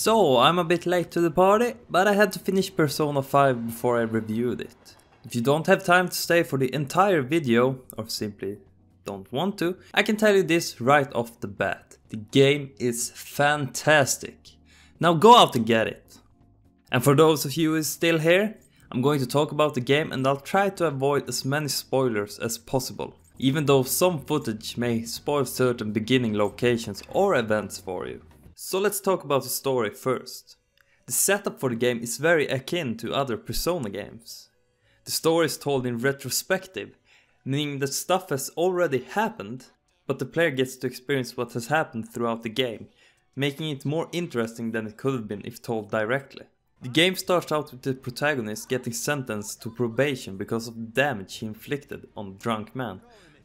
So, I'm a bit late to the party, but I had to finish Persona 5 before I reviewed it. If you don't have time to stay for the entire video, or simply don't want to, I can tell you this right off the bat. The game is fantastic. Now go out and get it. And for those of you who is still here, I'm going to talk about the game and I'll try to avoid as many spoilers as possible. Even though some footage may spoil certain beginning locations or events for you. So let's talk about the story first. The setup for the game is very akin to other Persona games. The story is told in retrospective, meaning that stuff has already happened, but the player gets to experience what has happened throughout the game, making it more interesting than it could have been if told directly. The game starts out with the protagonist getting sentenced to probation because of the damage he inflicted on a drunk man,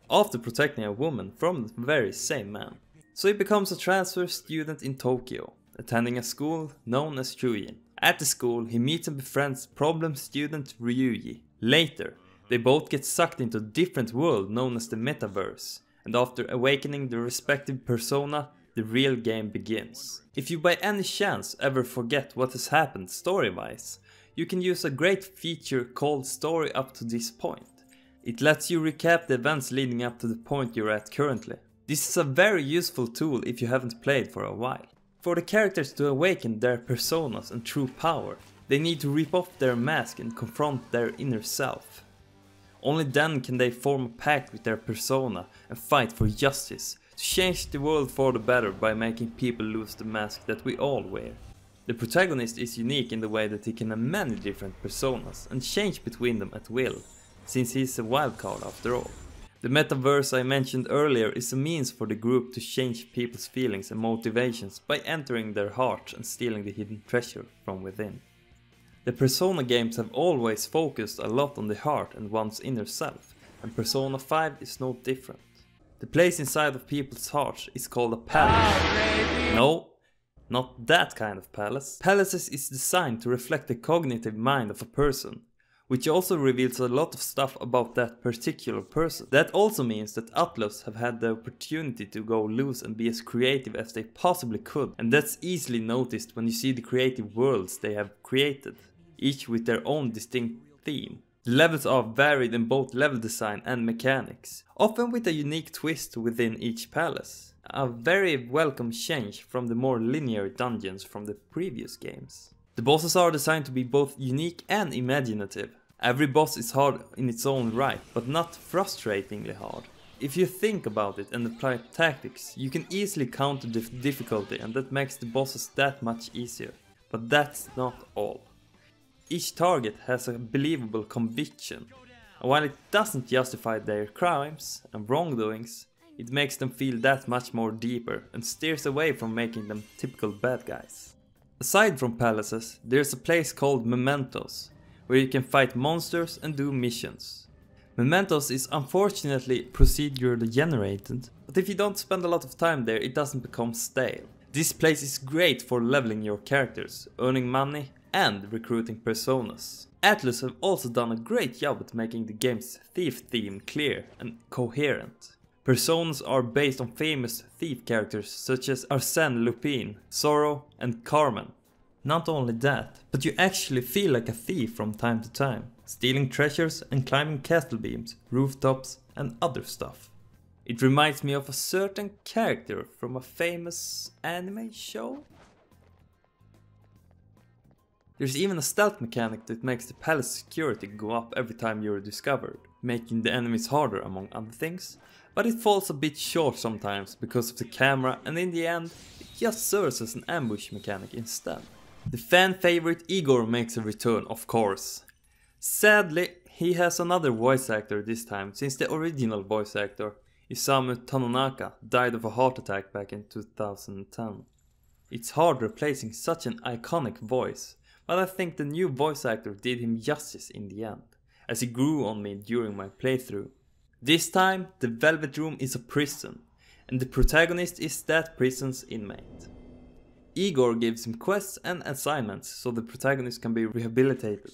after protecting a woman from the very same man. So he becomes a transfer student in Tokyo, attending a school known as Shuyin. At the school, he meets and befriends problem student Ryuji. Later, they both get sucked into a different world known as the Metaverse, and after awakening their respective persona, the real game begins. If you by any chance ever forget what has happened story-wise, you can use a great feature called Story Up to This Point. It lets you recap the events leading up to the point you're at currently. This is a very useful tool if you haven't played for a while. For the characters to awaken their personas and true power, they need to rip off their mask and confront their inner self. Only then can they form a pact with their persona and fight for justice, to change the world for the better by making people lose the mask that we all wear. The protagonist is unique in the way that he can have many different personas and change between them at will, since he's a wildcard after all. The metaverse I mentioned earlier is a means for the group to change people's feelings and motivations by entering their hearts and stealing the hidden treasure from within. The Persona games have always focused a lot on the heart and one's inner self, and Persona 5 is no different. The place inside of people's hearts is called a palace. No, not that kind of palace. Palaces is designed to reflect the cognitive mind of a person, which also reveals a lot of stuff about that particular person. That also means that Atlus have had the opportunity to go loose and be as creative as they possibly could, and that's easily noticed when you see the creative worlds they have created, each with their own distinct theme. The levels are varied in both level design and mechanics, often with a unique twist within each palace. A very welcome change from the more linear dungeons from the previous games. The bosses are designed to be both unique and imaginative. Every boss is hard in its own right, but not frustratingly hard. If you think about it and apply tactics, you can easily counter the difficulty, and that makes the bosses that much easier. But that's not all. Each target has a believable conviction, and while it doesn't justify their crimes and wrongdoings, it makes them feel that much more deeper and steers away from making them typical bad guys. Aside from palaces, there's a place called Mementos, where you can fight monsters and do missions. Mementos is unfortunately procedurally generated, but if you don't spend a lot of time there, it doesn't become stale. This place is great for leveling your characters, earning money, and recruiting personas. Atlus have also done a great job at making the game's thief theme clear and coherent. Personas are based on famous thief characters such as Arsène Lupin, Zorro, and Carmen. Not only that, but you actually feel like a thief from time to time, stealing treasures and climbing castle beams, rooftops, and other stuff. It reminds me of a certain character from a famous anime show. There's even a stealth mechanic that makes the palace security go up every time you're discovered, making the enemies harder among other things, but it falls a bit short sometimes because of the camera, and in the end it just serves as an ambush mechanic instead. The fan favorite Igor makes a return, of course. Sadly, he has another voice actor this time, since the original voice actor, Isamu Tanonaka, died of a heart attack back in 2010. It's hard replacing such an iconic voice, but I think the new voice actor did him justice in the end, as he grew on me during my playthrough. This time, the Velvet Room is a prison, and the protagonist is that prison's inmate. Igor gives him quests and assignments so the protagonist can be rehabilitated.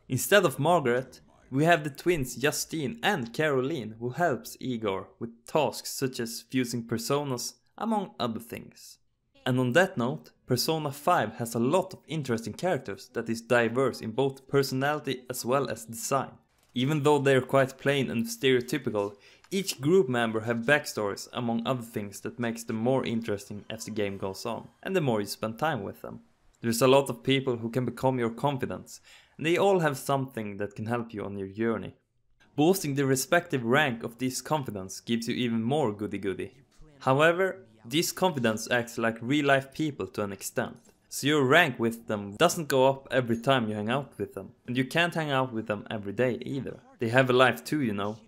Instead of Margaret, we have the twins Justine and Caroline who helps Igor with tasks such as fusing personas, among other things. And on that note, Persona 5 has a lot of interesting characters that is diverse in both personality as well as design. Even though they are quite plain and stereotypical, each group member have backstories among other things that makes them more interesting as the game goes on, and the more you spend time with them. There's a lot of people who can become your confidants, and they all have something that can help you on your journey. Boosting the respective rank of this confidence gives you even more goody-goody. However, this confidence acts like real-life people to an extent. So your rank with them doesn't go up every time you hang out with them. And you can't hang out with them every day either. They have a life too, you know.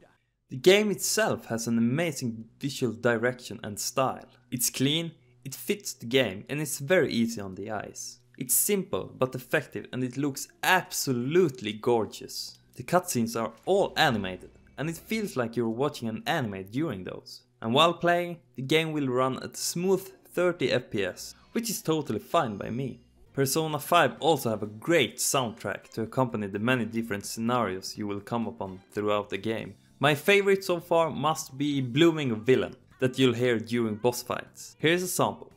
The game itself has an amazing visual direction and style. It's clean, it fits the game, and it's very easy on the eyes. It's simple but effective, and it looks absolutely gorgeous. The cutscenes are all animated, and it feels like you're watching an anime during those. And while playing, the game will run at a smooth 30 FPS, which is totally fine by me. Persona 5 also have a great soundtrack to accompany the many different scenarios you will come upon throughout the game. My favorite so far must be Blooming Villain, that you'll hear during boss fights. Here's a sample.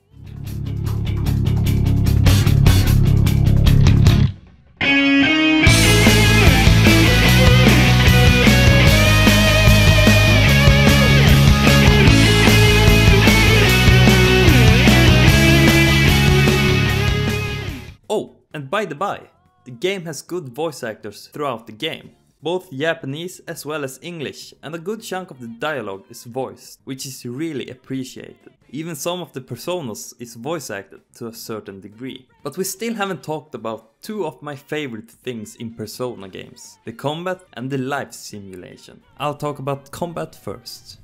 Oh, and by the by, the game has good voice actors throughout the game, both Japanese as well as English, and a good chunk of the dialogue is voiced, which is really appreciated. Even some of the personas is voice acted to a certain degree. But we still haven't talked about two of my favorite things in Persona games, the combat and the life simulation. I'll talk about combat first.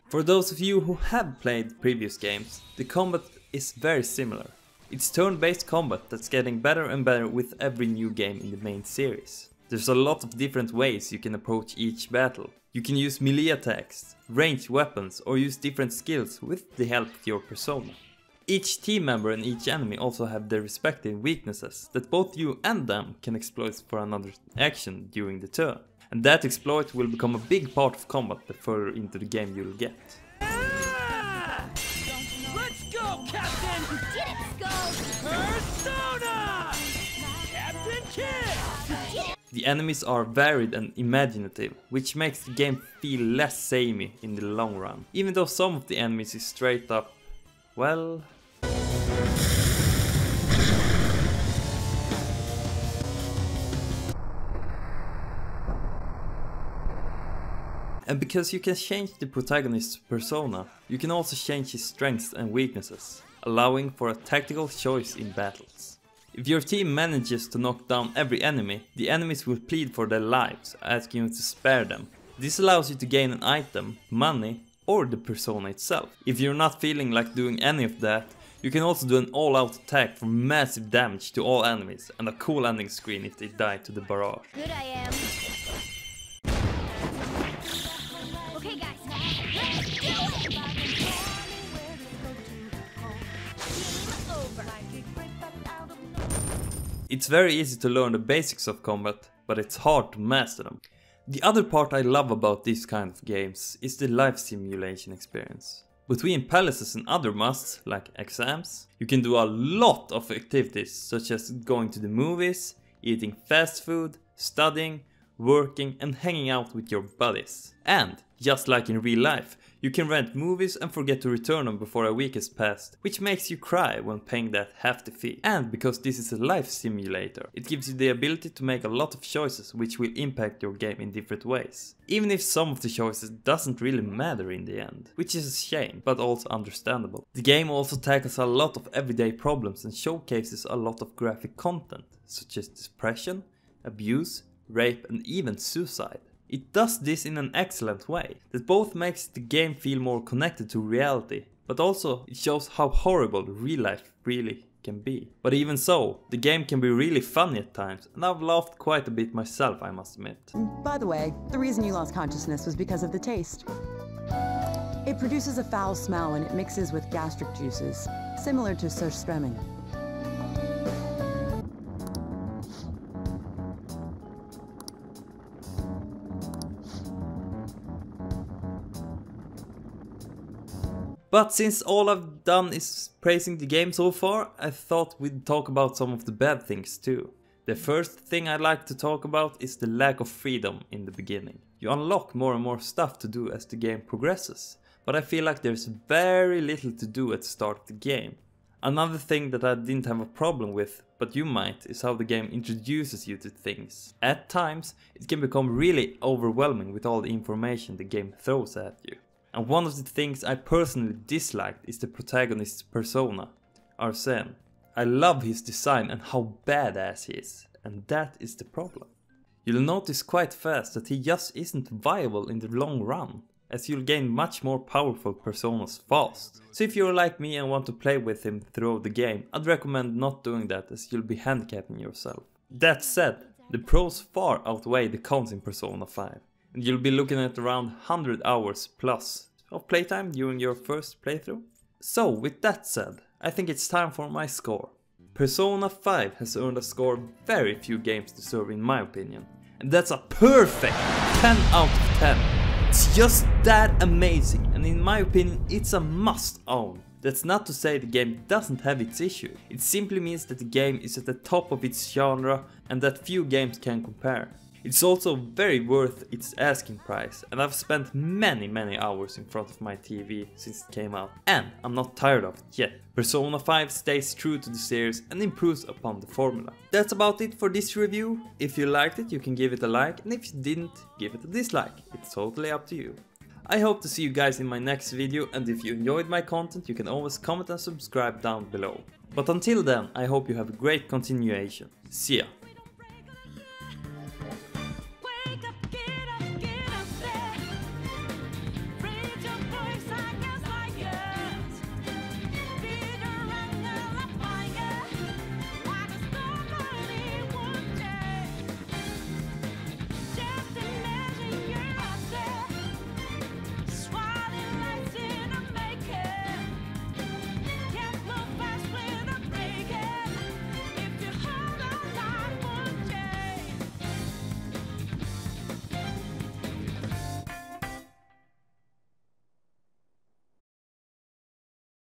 For those of you who have played previous games, the combat is very similar. It's turn-based combat that's getting better and better with every new game in the main series. There's a lot of different ways you can approach each battle. You can use melee attacks, ranged weapons, or use different skills with the help of your persona. Each team member and each enemy also have their respective weaknesses that both you and them can exploit for another action during the turn. And that exploit will become a big part of combat the further into the game you'll get. Let's go, Captain! Did it, Skull? Persona! Captain Kid! The enemies are varied and imaginative, which makes the game feel less samey in the long run. Even though some of the enemies is straight up, well... And because you can change the protagonist's persona, you can also change his strengths and weaknesses, allowing for a tactical choice in battles. If your team manages to knock down every enemy, the enemies will plead for their lives, asking you to spare them. This allows you to gain an item, money, or the persona itself. If you're not feeling like doing any of that, you can also do an all-out attack for massive damage to all enemies, and a cool ending screen if they die to the barrage. Good I am. Okay guys, let's do it! Game over. It's very easy to learn the basics of combat, but it's hard to master them. The other part I love about these kind of games is the life simulation experience. Between palaces and other musts, like exams, you can do a lot of activities such as going to the movies, eating fast food, studying, working and hanging out with your buddies. And, just like in real life, you can rent movies and forget to return them before a week has passed, which makes you cry when paying that hefty fee. And because this is a life simulator, it gives you the ability to make a lot of choices which will impact your game in different ways. Even if some of the choices doesn't really matter in the end, which is a shame, but also understandable. The game also tackles a lot of everyday problems and showcases a lot of graphic content, such as depression, abuse, rape and even suicide. It does this in an excellent way, that both makes the game feel more connected to reality, but also it shows how horrible real life really can be. But even so, the game can be really funny at times, and I've laughed quite a bit myself, I must admit. By the way, the reason you lost consciousness was because of the taste. It produces a foul smell when it mixes with gastric juices, similar to surströmming. But since all I've done is praising the game so far, I thought we'd talk about some of the bad things too. The first thing I'd like to talk about is the lack of freedom in the beginning. You unlock more and more stuff to do as the game progresses, but I feel like there's very little to do at the start of the game. Another thing that I didn't have a problem with, but you might, is how the game introduces you to things. At times, it can become really overwhelming with all the information the game throws at you. And one of the things I personally disliked is the protagonist's persona, Arsene. I love his design and how badass he is, and that is the problem. You'll notice quite fast that he just isn't viable in the long run, as you'll gain much more powerful personas fast. So if you're like me and want to play with him throughout the game, I'd recommend not doing that, as you'll be handicapping yourself. That said, the pros far outweigh the cons in Persona 5, and you'll be looking at around 100 hours plus of playtime during your first playthrough. So with that said, I think it's time for my score. Persona 5 has earned a score very few games deserve in my opinion, and that's a perfect 10 out of 10. It's just that amazing, and in my opinion it's a must own. That's not to say the game doesn't have its issue, it simply means that the game is at the top of its genre and that few games can compare. It's also very worth its asking price, and I've spent many hours in front of my TV since it came out, and I'm not tired of it yet. Persona 5 stays true to the series and improves upon the formula. That's about it for this review. If you liked it, you can give it a like, and if you didn't, give it a dislike. It's totally up to you. I hope to see you guys in my next video, and if you enjoyed my content, you can always comment and subscribe down below. But until then, I hope you have a great continuation. See ya!